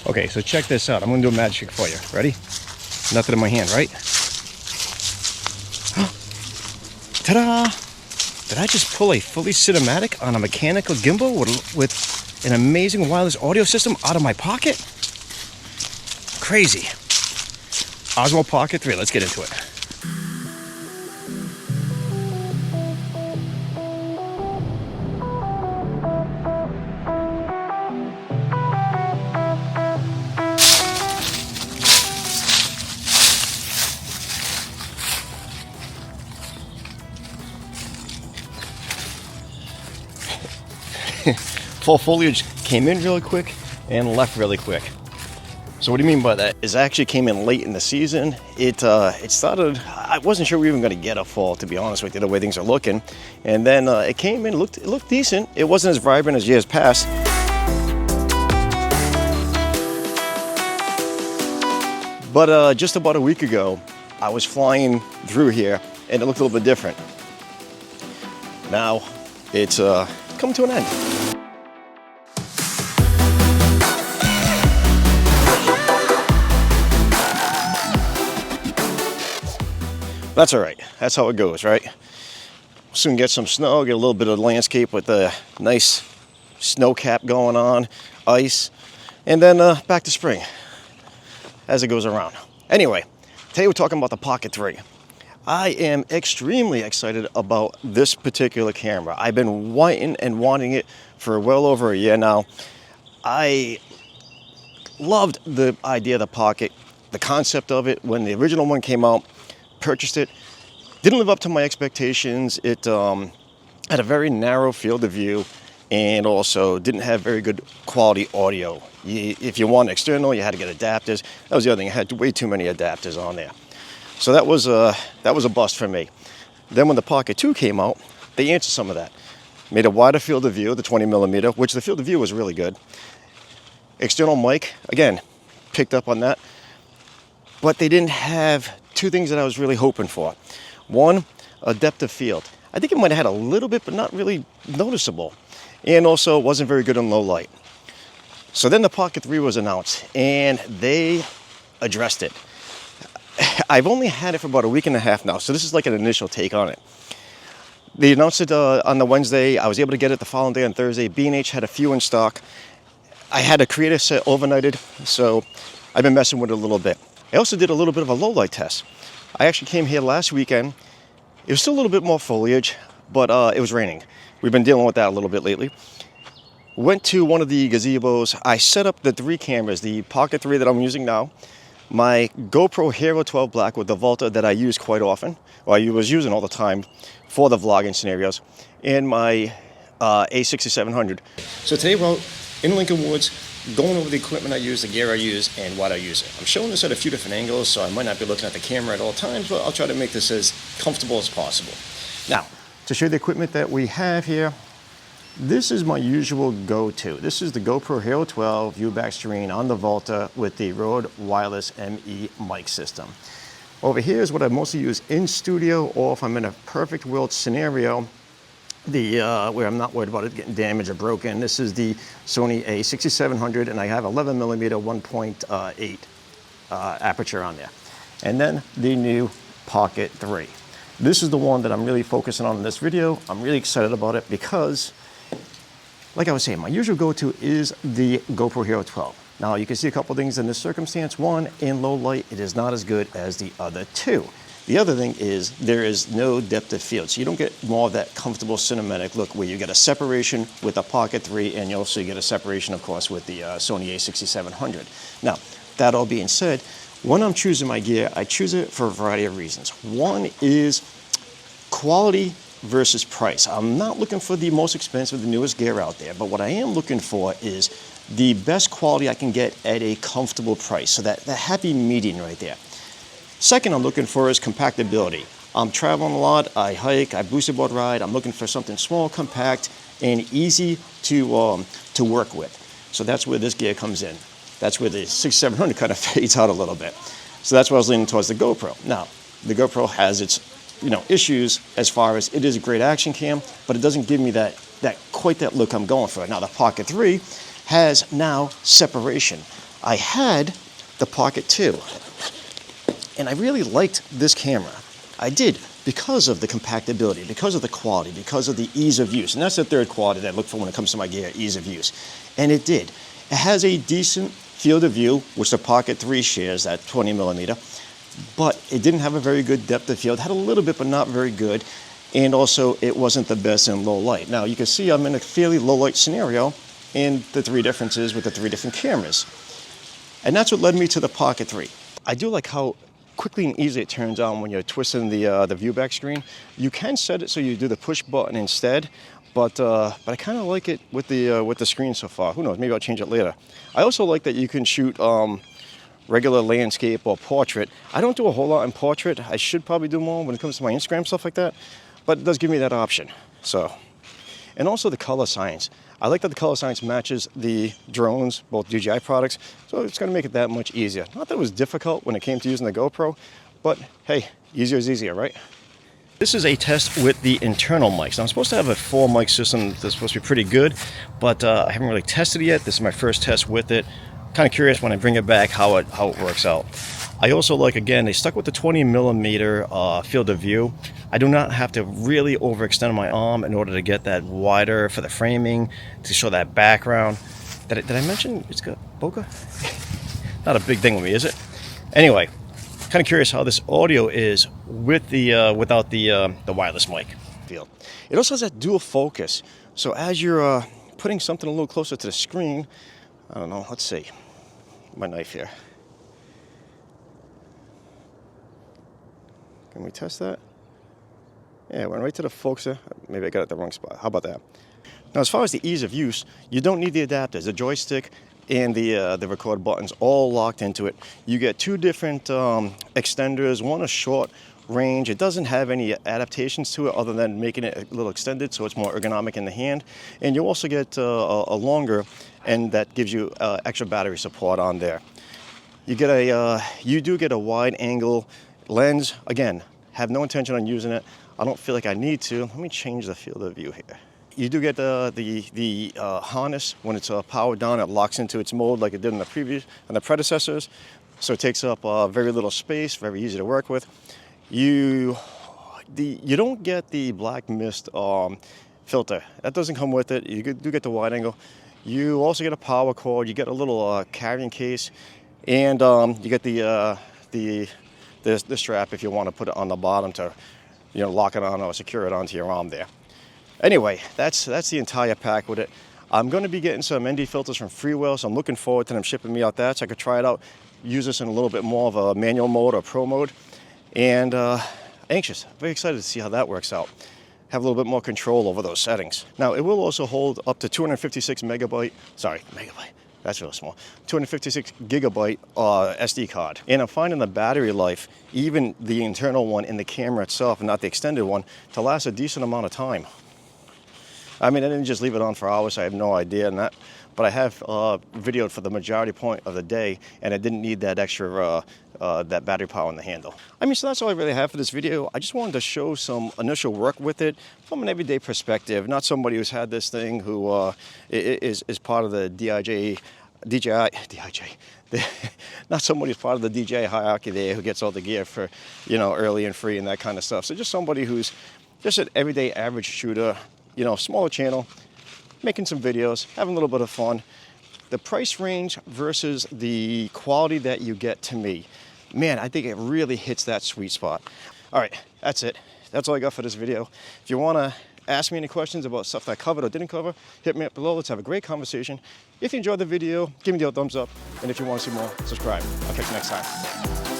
Okay, so check this out. I'm gonna do a magic trick for you. Ready? Nothing in my hand, right? Ta-da! Did I just pull a fully cinematic on a mechanical gimbal with an amazing wireless audio system out of my pocket? Crazy. Osmo Pocket 3, let's get into it. Fall foliage came in really quick and left really quick. So what do you mean by that? It actually came in late in the season. It started, I wasn't sure we were even going to get a fall, to be honest with you, the way things are looking. And then it came in, it looked decent. It wasn't as vibrant as years past. But just about a week ago, I was flying through here and it looked a little bit different. Now it's come to an end. That's all right. That's how it goes, right? Soon get some snow, get a little bit of landscape with a nice snow cap going on, ice, and then back to spring as it goes around. Anyway, today we're talking about the Pocket 3. I am extremely excited about this particular camera. I've been wanting it for well over a year now. I loved the idea of the Pocket, the concept of it when the original one came out. Purchased it, didn't live up to my expectations. It had a very narrow field of view and also didn't have very good quality audio. If you want external, you had to get adapters. That was the other thing. I had way too many adapters on there. So that was a bust for me. Then when the Pocket 2 came out, they answered some of that. Made a wider field of view, the 20mm, which the field of view was really good. External mic, again, picked up on that. But they didn't have two things that I was really hoping for. One, a depth of field. I think it might have had a little bit, but not really noticeable. And also, it wasn't very good in low light. So then the Pocket 3 was announced, and they addressed it. I've only had it for about a week and a half now, so this is like an initial take on it. They announced it on the Wednesday. I was able to get it the following day on Thursday. B&H had a few in stock. I had a creator set overnighted, so I've been messing with it a little bit. I also did a little bit of a low light test. I actually came here last weekend. It was still a little bit more foliage, but it was raining. We've been dealing with that a little bit lately. Went to one of the gazebos. I set up the 3 cameras, the Pocket 3 that I'm using now, my GoPro Hero 12 Black with the Volta that I use quite often, or I was using all the time for the vlogging scenarios, and my A6700. So today we're out in Lincoln Woods, going over the equipment I use, the gear I use, and what I use it. I'm showing this at a few different angles, so I might not be looking at the camera at all times, but I'll try to make this as comfortable as possible. Now, to show you the equipment that we have here, this is my usual go-to. This is the GoPro Hero 12 U-back screen on the Volta with the Rode Wireless ME mic system. Over here is what I mostly use in studio, or if I'm in a perfect world scenario, where I'm not worried about it getting damaged or broken. This is the Sony A6700, and I have 11mm 1.8 aperture on there. And then the new Pocket 3. This is the one that I'm really focusing on in this video. I'm really excited about it because, like I was saying, my usual go-to is the GoPro Hero 12. Now, you can see a couple things in this circumstance. One, in low light, it is not as good as the other two. The other thing is there is no depth of field, so you don't get more of that comfortable cinematic look where you get a separation with the Pocket 3, and you also get a separation, of course, with the Sony A6700. Now, that all being said, when I'm choosing my gear, I choose it for a variety of reasons. One is quality versus price. I'm not looking for the most expensive, the newest gear out there, but what I am looking for is the best quality I can get at a comfortable price, so that happy median right there. Second I'm looking for is compactability. I'm traveling a lot, I hike, I boosted board ride, I'm looking for something small, compact, and easy to work with. So that's where this gear comes in. That's where the 6700 kind of fades out a little bit. So that's why I was leaning towards the GoPro. Now, the GoPro has its issues as far as it is a great action cam, but it doesn't give me quite that look I'm going for. Now the Pocket 3 has now separation. I had the Pocket 2, and I really liked this camera. I did, because of the compactability, because of the quality, because of the ease of use. And that's the third quality that I look for when it comes to my gear, ease of use. And it did. It has a decent field of view, which the Pocket 3 shares, that 20 millimeter, but it didn't have a very good depth of field. It had a little bit, but not very good. And also, it wasn't the best in low light. Now, you can see I'm in a fairly low light scenario, and the three differences with the three different cameras. And that's what led me to the Pocket 3. I do like how quickly and easy it turns on when you're twisting the viewback screen. You can set it so you do the push button instead, but I kind of like it with the screen so far. Who knows? Maybe I'll change it later. I also like that you can shoot regular landscape or portrait. I don't do a whole lot in portrait. I should probably do more when it comes to my Instagram, stuff like that, but it does give me that option. So, and also the color science. I like that the color science matches the drones, both DJI products, so it's going to make it that much easier. Not that it was difficult when it came to using the GoPro, but hey, easier is easier, right? This is a test with the internal mics. Now, I'm supposed to have a full mic system that's supposed to be pretty good, but I haven't really tested it yet. This is my first test with it. Kind of curious when I bring it back how it works out. I also like, again, they stuck with the 20 millimeter field of view. I do not have to really overextend my arm in order to get that wider for the framing, to show that background. Did I mention it's got bokeh? Not a big thing with me, is it? Anyway, kind of curious how this audio is with the without the wireless mic. It also has that dual focus. So as you're putting something a little closer to the screen, I don't know, let's see. My knife here. Can we test that? Yeah, it went right to the focuser. Maybe I got it at the wrong spot. How about that? Now, as far as the ease of use, you don't need the adapters. The joystick and the record buttons all locked into it. You get two different extenders. One a short range. It doesn't have any adaptations to it other than making it a little extended so it's more ergonomic in the hand. And you also get a longer, and that gives you extra battery support on there. You do get a wide angle lens. Again, have no intention on using it. I don't feel like I need to. Let me change the field of view here. You do get the harness when it's powered down. It locks into its mode like it did in the predecessors. So it takes up very little space, very easy to work with. You don't get the black mist filter. That doesn't come with it. You do get the wide angle. You also get a power cord. You get a little carrying case, and you get the strap if you want to put it on the bottom to, lock it on or secure it onto your arm there. Anyway, that's the entire pack with it. I'm going to be getting some ND filters from Freewell, so I'm looking forward to them shipping me out that so I could try it out, use this in a little bit more of a manual mode or pro mode, and anxious, very excited to see how that works out. Have a little bit more control over those settings. Now, it will also hold up to 256 megabyte, that's real small, 256 gigabyte SD card. And I'm finding the battery life, even the internal one in the camera itself, and not the extended one, to last a decent amount of time. I mean, I didn't just leave it on for hours, so I have no idea, but I have videoed for the majority point of the day, and I didn't need that extra that battery power in the handle. I mean, so that's all I really have for this video. I just wanted to show some initial work with it from an everyday perspective, not somebody who's had this thing who is part of the DJI, not somebody who's part of the DJI hierarchy there who gets all the gear for, early and free and that kind of stuff. So just somebody who's just an everyday average shooter, smaller channel, making some videos, having a little bit of fun. The price range versus the quality that you get, to me, man, I think it really hits that sweet spot. All right, that's it. That's all I got for this video. If you want to ask me any questions about stuff that I covered or didn't cover, hit me up below. Let's have a great conversation. If you enjoyed the video, give me the old thumbs up. And if you want to see more, subscribe. I'll catch you next time.